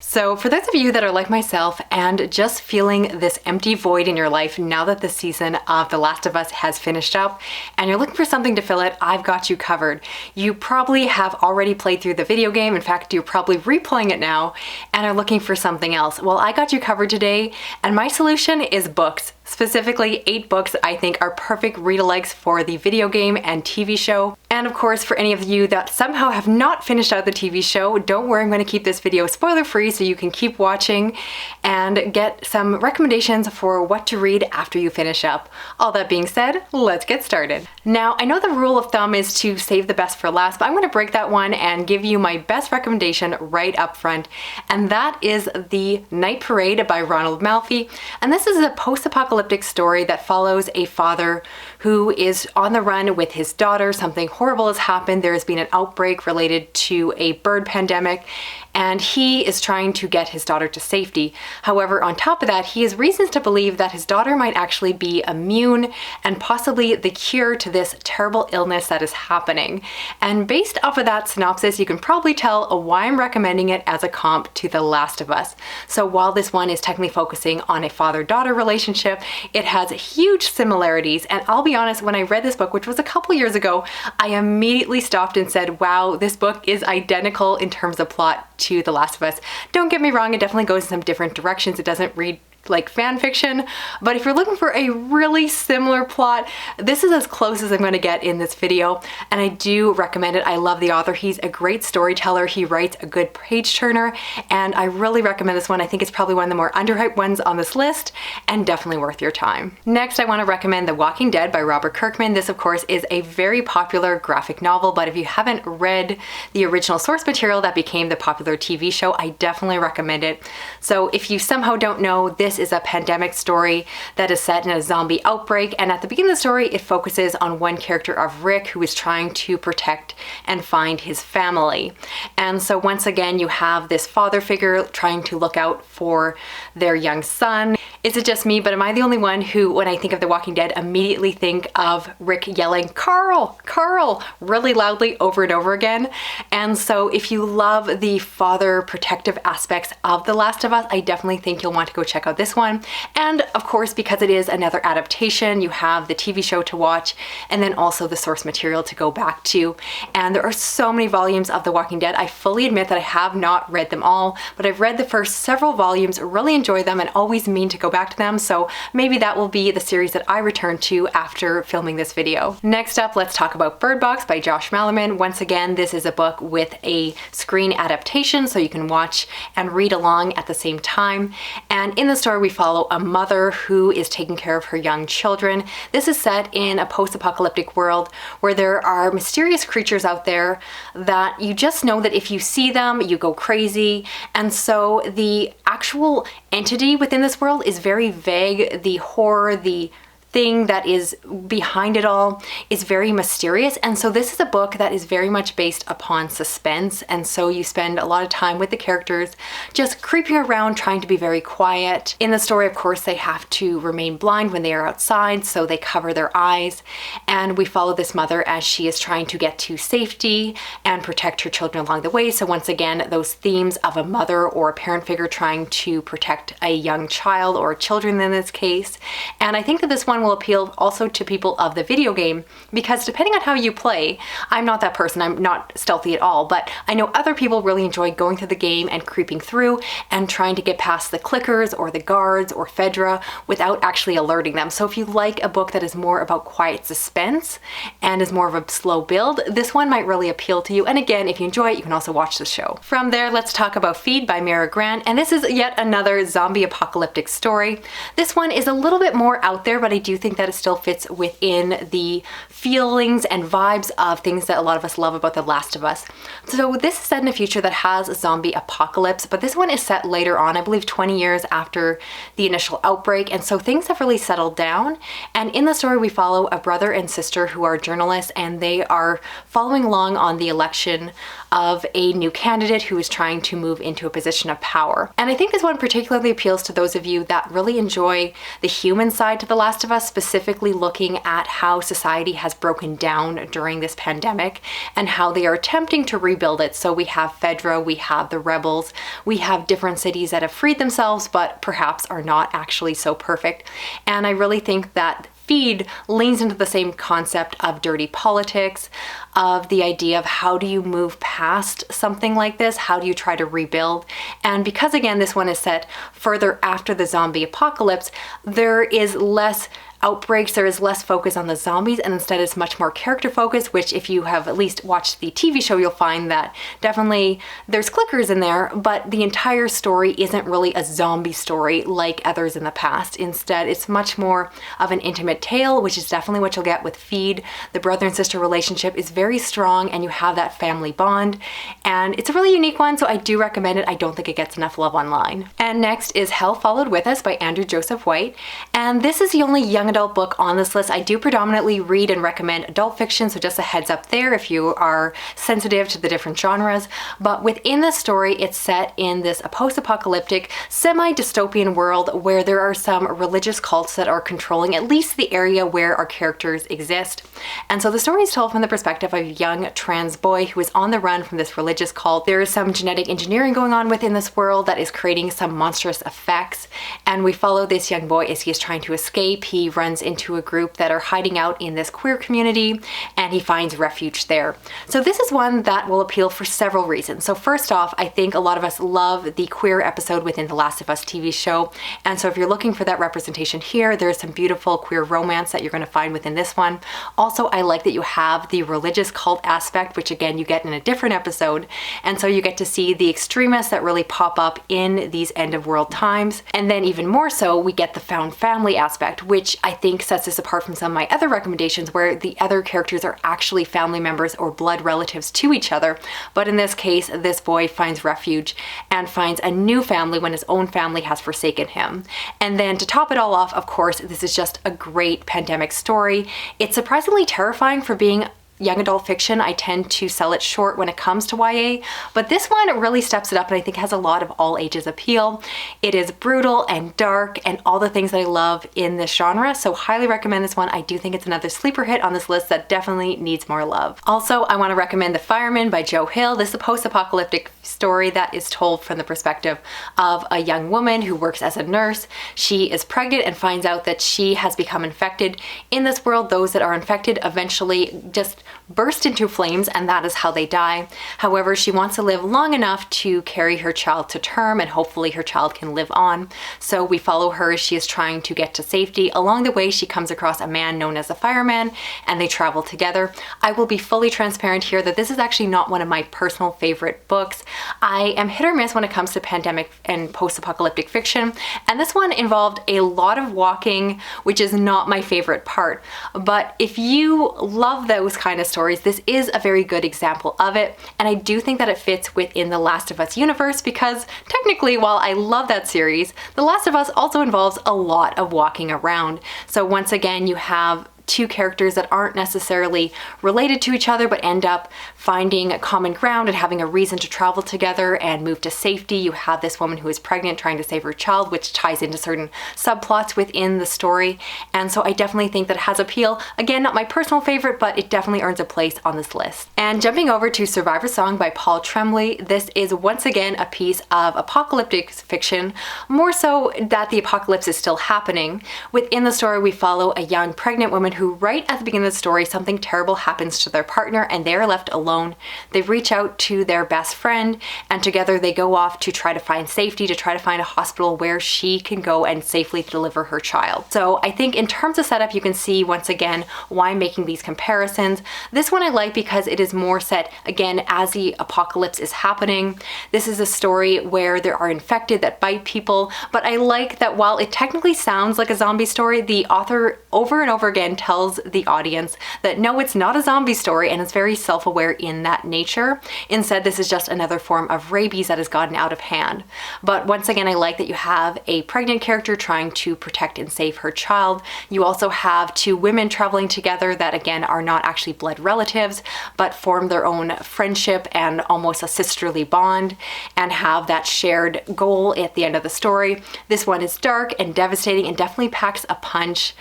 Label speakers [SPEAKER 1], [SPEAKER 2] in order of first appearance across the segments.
[SPEAKER 1] So for those of you that are like myself and just feeling this empty void in your life now that the season of The Last of Us has finished up and you're looking for something to fill it, I've got you covered. You probably have already played through the video game. In fact, you're probably replaying it now and are looking for something else. Well, I got you covered today, and my solution is books. Specifically 8 books I think are perfect read-alikes for the video game and TV show. And of course, for any of you that somehow have not finished out the TV show, don't worry, I'm going to keep this video spoiler-free so you can keep watching and get some recommendations for what to read after you finish up. All that being said, let's get started. Now, I know the rule of thumb is to save the best for last, but I'm going to break that one and give you my best recommendation right up front, and that is The Night Parade by Ronald Malfi. And this is a post-apocalyptic story that follows a father who is on the run with his daughter. Something horrible has happened. There has been an outbreak related to a bird pandemic, and he is trying to get his daughter to safety. However, on top of that, he has reasons to believe that his daughter might actually be immune and possibly the cure to this terrible illness that is happening. And based off of that synopsis, you can probably tell why I'm recommending it as a comp to The Last of Us. So while this one is technically focusing on a father-daughter relationship, it has huge similarities. And I'll be honest, when I read this book, which was a couple years ago, I immediately stopped and said, wow, this book is identical in terms of plot to The Last of Us. Don't get me wrong, it definitely goes in some different directions. It doesn't read like fan fiction, but if you're looking for a really similar plot, this is as close as I'm going to get in this video, and I do recommend it. I love the author. He's a great storyteller. He writes a good page turner, and I really recommend this one. I think it's probably one of the more underhyped ones on this list, and definitely worth your time. Next, I want to recommend The Walking Dead by Robert Kirkman. This, of course, is a very popular graphic novel, but if you haven't read the original source material that became the popular TV show, I definitely recommend it. So if you somehow don't know, this is a pandemic story that is set in a zombie outbreak, and at the beginning of the story it focuses on one character of Rick, who is trying to protect and find his family. And so once again you have this father figure trying to look out for their young son. Is it just me, but am I the only one who, when I think of The Walking Dead, immediately think of Rick yelling "Carl, Carl" really loudly over and over again? And so if you love the father protective aspects of The Last of Us, I definitely think you'll want to go check out this one. And of course, because it is another adaptation, you have the TV show to watch and then also the source material to go back to. And there are so many volumes of The Walking Dead. I fully admit that I have not read them all, but I've read the first several volumes, really enjoy them, and always mean to go back to them. So maybe that will be the series that I return to after filming this video. Next up, let's talk about Bird Box by Josh Malerman. Once again, this is a book with a screen adaptation, so you can watch and read along at the same time. And in the story, we follow a mother who is taking care of her young children. This is set in a post-apocalyptic world where there are mysterious creatures out there that you just know that if you see them, you go crazy. And so the actual entity within this world is very vague. The horror, the thing that is behind it all is very mysterious. And so this is a book that is very much based upon suspense, and so you spend a lot of time with the characters just creeping around, trying to be very quiet. In the story, of course, they have to remain blind when they are outside, so they cover their eyes, and we follow this mother as she is trying to get to safety and protect her children along the way. So once again, those themes of a mother or a parent figure trying to protect a young child, or children in this case. And I think that this one will appeal also to people of the video game, because depending on how you play, I'm not that person, I'm not stealthy at all, but I know other people really enjoy going through the game and creeping through and trying to get past the clickers or the guards or Fedra without actually alerting them. So if you like a book that is more about quiet suspense and is more of a slow build, this one might really appeal to you. And again, if you enjoy it, you can also watch the show. From there, let's talk about Feed by Mara Grant, and this is yet another zombie apocalyptic story. This one is a little bit more out there, but I do think that it still fits within the feelings and vibes of things that a lot of us love about The Last of Us. So this is set in a future that has a zombie apocalypse, but this one is set later on, I believe 20 years after the initial outbreak, and so things have really settled down. And in the story, we follow a brother and sister who are journalists, and they are following along on the election of a new candidate who is trying to move into a position of power. And I think this one particularly appeals to those of you that really enjoy the human side to The Last of Us, Us specifically looking at how society has broken down during this pandemic and how they are attempting to rebuild it. So we have Fedra, we have the rebels, we have different cities that have freed themselves, but perhaps are not actually so perfect. And I really think that Feed leans into the same concept of dirty politics, of the idea of how do you move past something like this? How do you try to rebuild? And because again, this one is set further after the zombie apocalypse, there is less outbreaks, there is less focus on the zombies, and instead it's much more character focused, which if you have at least watched the TV show, you'll find that definitely there's clickers in there, but the entire story isn't really a zombie story like others in the past. Instead, it's much more of an intimate tale, which is definitely what you'll get with Feed. The brother and sister relationship is very strong and you have that family bond, and it's a really unique one, so I do recommend it. I don't think it gets enough love online. And next is Hell Followed With Us by Andrew Joseph White, and this is the only young adult book on this list. I do predominantly read and recommend adult fiction, so just a heads up there if you are sensitive to the different genres. But within the story, it's set in this post-apocalyptic, semi-dystopian world where there are some religious cults that are controlling at least the area where our characters exist. And so the story is told from the perspective of a young trans boy who is on the run from this religious cult. There is some genetic engineering going on within this world that is creating some monstrous effects, and we follow this young boy as he is trying to escape. He runs into a group that are hiding out in this queer community, and he finds refuge there. So this is one that will appeal for several reasons. So first off, I think a lot of us love the queer episode within the Last of Us TV show, and so if you're looking for that representation here, there's some beautiful queer romance that you're going to find within this one. Also, I like that you have the religious cult aspect, which again you get in a different episode, and so you get to see the extremists that really pop up in these end of world times. And then even more so, we get the found family aspect, which I think sets this apart from some of my other recommendations where the other characters are actually family members or blood relatives to each other. But in this case, this boy finds refuge and finds a new family when his own family has forsaken him. And then to top it all off, of course, this is just a great pandemic story. It's surprisingly terrifying for being young adult fiction. I tend to sell it short when it comes to YA, but this one really steps it up and I think has a lot of all ages appeal. It is brutal and dark and all the things that I love in this genre, so highly recommend this one. I do think it's another sleeper hit on this list that definitely needs more love. Also, I want to recommend The Fireman by Joe Hill. This is a post-apocalyptic story that is told from the perspective of a young woman who works as a nurse. She is pregnant and finds out that she has become infected. In this world, those that are infected eventually just burst into flames, and that is how they die. However, she wants to live long enough to carry her child to term, and hopefully her child can live on. So we follow her as she is trying to get to safety. Along the way, she comes across a man known as the Fireman, and they travel together. I will be fully transparent here that this is actually not one of my personal favorite books. I am hit or miss when it comes to pandemic and post-apocalyptic fiction, and this one involved a lot of walking, which is not my favorite part. But if you love those kind of stories, this is a very good example of it, and I do think that it fits within the Last of Us universe because technically, while I love that series, The Last of Us also involves a lot of walking around. So once again, you have two characters that aren't necessarily related to each other but end up finding a common ground and having a reason to travel together and move to safety. You have this woman who is pregnant trying to save her child, which ties into certain subplots within the story, and so I definitely think that it has appeal. Again, not my personal favorite, but it definitely earns a place on this list. And jumping over to Survivor Song by Paul Tremblay, this is once again a piece of apocalyptic fiction, more so that the apocalypse is still happening. Within the story, we follow a young pregnant woman who right at the beginning of the story, something terrible happens to their partner and they are left alone. They reach out to their best friend and together they go off to try to find safety, to try to find a hospital where she can go and safely deliver her child. So I think in terms of setup, you can see once again why I'm making these comparisons. This one I like because it is more set again as the apocalypse is happening. This is a story where there are infected that bite people, but I like that while it technically sounds like a zombie story, the author over and over again tells the audience that no, it's not a zombie story, and it's very self-aware in that nature. Instead, this is just another form of rabies that has gotten out of hand. But once again, I like that you have a pregnant character trying to protect and save her child. You also have two women traveling together that again are not actually blood relatives, but form their own friendship and almost a sisterly bond and have that shared goal at the end of the story. This one is dark and devastating and definitely packs a punch.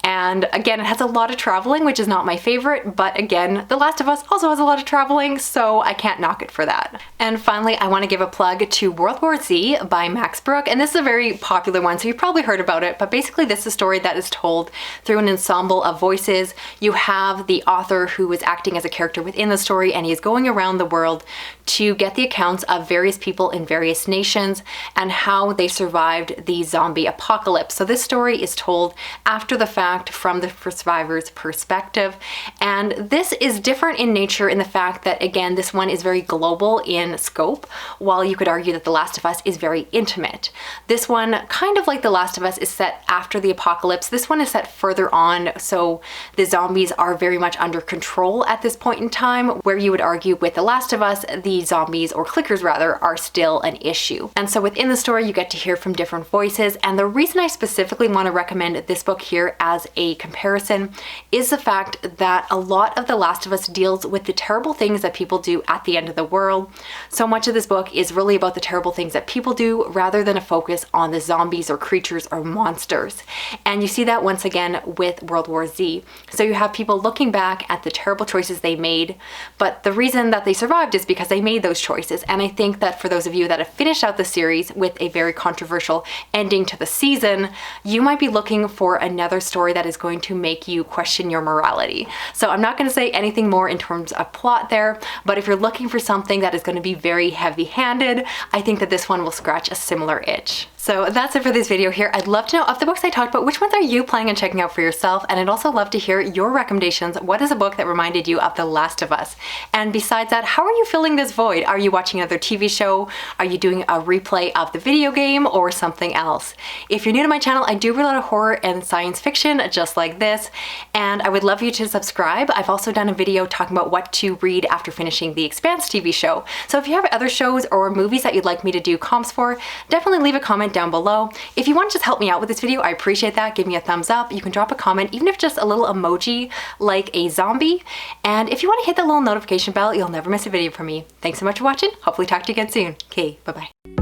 [SPEAKER 1] And again, it has a lot of traveling, which is not my favorite, but again, The Last of Us also has a lot of traveling, so I can't knock it for that. And finally, I want to give a plug to World War Z by Max Brooke, and this is a very popular one, so you've probably heard about it, but basically this is a story that is told through an ensemble of voices. You have the author who is acting as a character within the story, and he is going around the world to get the accounts of various people in various nations and how they survived the zombie apocalypse. So this story is told after the fact from the survivor's perspective, and this is different in nature in the fact that, again, this one is very global in scope, while you could argue that The Last of Us is very intimate. This one, kind of like The Last of Us, is set after the apocalypse. This one is set further on, so the zombies are very much under control at this point in time, where you would argue with The Last of Us, the zombies, or clickers rather, are still an issue. And so within the story, you get to hear from different voices, and the reason I specifically want to recommend this book here as a comparison is the fact that a lot of The Last of Us deals with the terrible things that people do at the end of the world. So much of this book is really about the terrible things that people do rather than a focus on the zombies or creatures or monsters. And you see that once again with World War Z. So you have people looking back at the terrible choices they made, but the reason that they survived is because they made those choices. And I think that for those of you that have finished out the series with a very controversial ending to the season, you might be looking for another story that is going to make you question your morality. So I'm not going to say anything more in terms of plot there, but if you're looking for something that is going to be very heavy-handed, I think that this one will scratch a similar itch. So that's it for this video here. I'd love to know of the books I talked about, which ones are you planning on checking out for yourself? And I'd also love to hear your recommendations. What is a book that reminded you of The Last of Us? And besides that, how are you filling this void? Are you watching another TV show? Are you doing a replay of the video game or something else? If you're new to my channel, I do read a lot of horror and science fiction just like this, and I would love you to subscribe. I've also done a video talking about what to read after finishing The Expanse TV show. So if you have other shows or movies that you'd like me to do comps for, definitely leave a comment down below. If you want to just help me out with this video, I appreciate that. Give me a thumbs up. You can drop a comment, even if just a little emoji like a zombie. And if you want to hit the little notification bell, you'll never miss a video from me. Thanks so much for watching. Hopefully talk to you again soon. Okay, bye-bye.